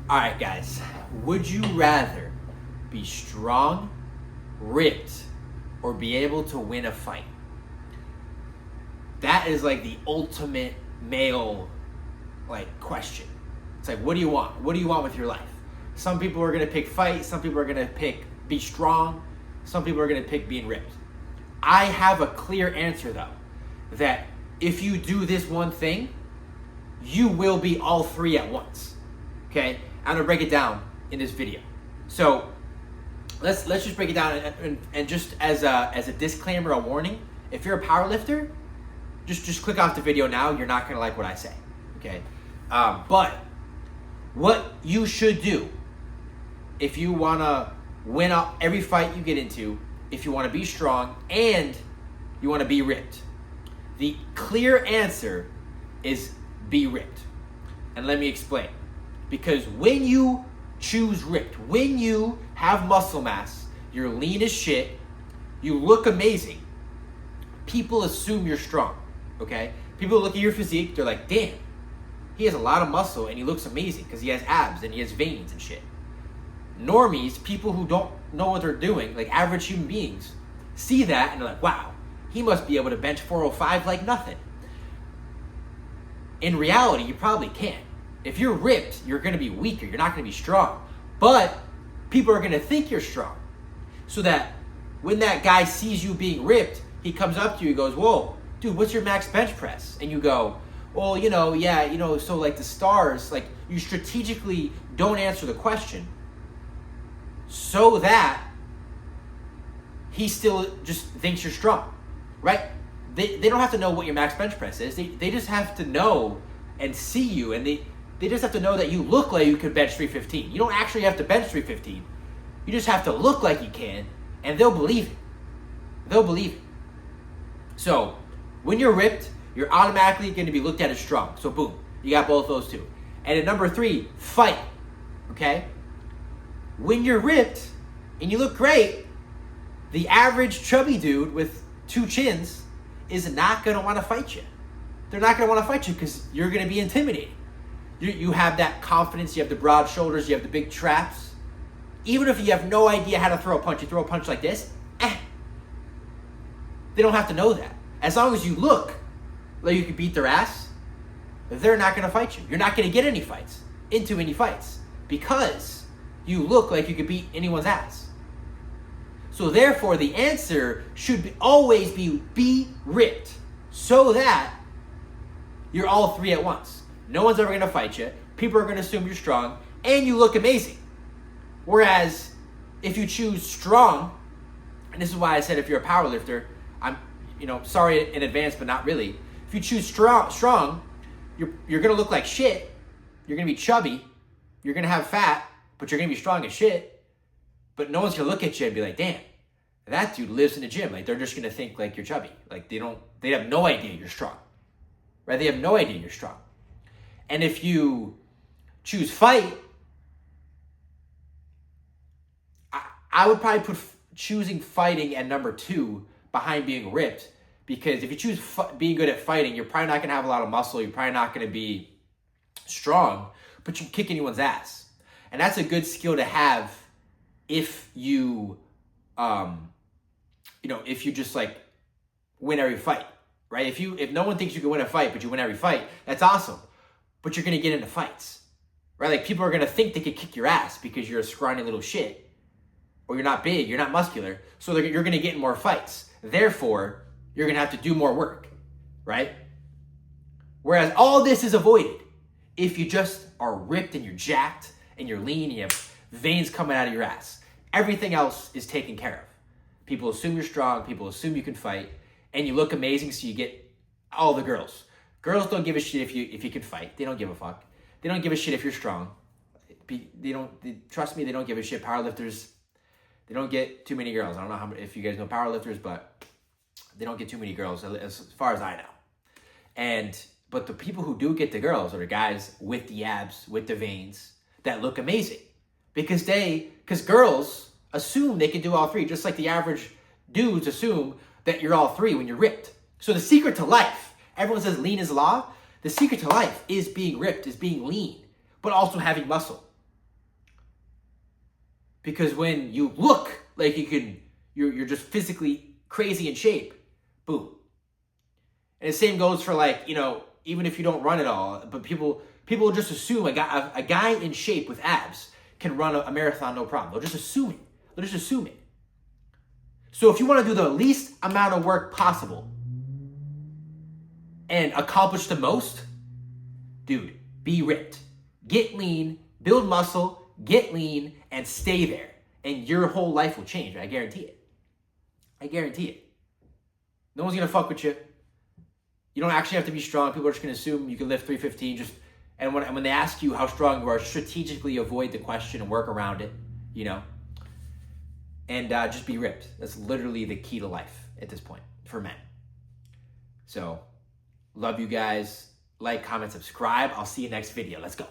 All right, guys. Would you rather be strong, ripped, or be able to win a fight? That is like the ultimate male question. It's like, what do you want? What do you want with your life? Some people are gonna pick fight. Some people are gonna pick be strong. Some people are gonna pick being ripped. I have a clear answer though, that if you do this one thing, you will be all three at once. Okay, I'm gonna break it down in this video. So let's just break it down and just as a disclaimer, a warning. If you're a powerlifter, just click off the video now. You're not gonna like what I say. Okay, but what you should do if you wanna win up every fight you get into, if you wanna be strong and you wanna be ripped, the clear answer is be ripped. And let me explain. Because when you choose ripped, when you have muscle mass, you're lean as shit, you look amazing, people assume you're strong, okay? People look at your physique, they're like, damn, he has a lot of muscle and he looks amazing because he has abs and he has veins and shit. Normies, people who don't know what they're doing, like average human beings, see that and they're like, wow, he must be able to bench 405 like nothing. In reality, you probably can't. If you're ripped, you're going to be weaker. You're not going to be strong. But people are going to think you're strong. So that when that guy sees you being ripped, he comes up to you and goes, whoa, dude, what's your max bench press? And you go, well, so like the stars, like you strategically don't answer the question so that he still just thinks you're strong, right? They don't have to know what your max bench press is. They just have to know and see you, and they just have to know that you look like you could bench 315. You don't actually have to bench 315. You just have to look like you can, and they'll believe it. They'll believe it. So when you're ripped, you're automatically going to be looked at as strong. So boom, you got both those two. And at number 3, fight. Okay? When you're ripped and you look great, the average chubby dude with 2 chins is not going to want to fight you. They're not going to want to fight you because you're going to be intimidating. You have that confidence, you have the broad shoulders, you have the big traps. Even if you have no idea how to throw a punch, you throw a punch like this, they don't have to know that. As long as you look like you can beat their ass, they're not going to fight you. You're not going to get any fights, into any fights, because you look like you could beat anyone's ass. So therefore, the answer should always be ripped, so that you're all three at once. No one's ever going to fight you. People are going to assume you're strong, and you look amazing. Whereas, if you choose strong, and this is why I said if you're a powerlifter, I'm sorry in advance, but not really. If you choose strong, you're going to look like shit. You're going to be chubby. You're going to have fat, but you're going to be strong as shit. But no one's going to look at you and be like, damn, that dude lives in the gym. Like, they're just going to think like you're chubby. Like, they have no idea you're strong. Right? They have no idea you're strong. And if you choose fight, I would probably put choosing fighting at number 2 behind being ripped. Because if you choose being good at fighting, you're probably not going to have a lot of muscle. You're probably not going to be strong, but you can kick anyone's ass. And that's a good skill to have if you, if you just like win every fight, right? If no one thinks you can win a fight, but you win every fight, that's awesome. But you're going to get into fights, right? Like people are going to think they could kick your ass because you're a scrawny little shit, or you're not big, you're not muscular. So you're going to get in more fights. Therefore, you're going to have to do more work, right? Whereas all this is avoided if you just are ripped and you're jacked and you're lean and you have veins coming out of your ass. Everything else is taken care of. People assume you're strong. People assume you can fight. And you look amazing, so you get all the girls. Girls don't give a shit if you can fight. They don't give a fuck. They don't give a shit if you're strong. Trust me, they don't give a shit. Powerlifters, they don't get too many girls. I don't know if you guys know powerlifters, but they don't get too many girls as far as I know. But the people who do get the girls are the guys with the abs, with the veins, that look amazing. Because girls assume they can do all three, just like the average dudes assume that you're all three when you're ripped. So the secret to life, everyone says lean is law. The secret to life is being ripped, is being lean, but also having muscle. Because when you look like you're just physically crazy in shape, boom. And the same goes for like, even if you don't run at all, but people just assume a guy in shape with abs can run a marathon no problem. They'll just assume it. So if you want to do the least amount of work possible and accomplish the most, dude, be ripped. Get lean, build muscle, get lean, and stay there. And your whole life will change. I guarantee it. No one's going to fuck with you. You don't actually have to be strong. People are just going to assume you can lift 315. And when they ask you how strong you are, strategically avoid the question and work around it, And just be ripped. That's literally the key to life at this point for men. So, love you guys. Like, comment, subscribe. I'll see you next video. Let's go.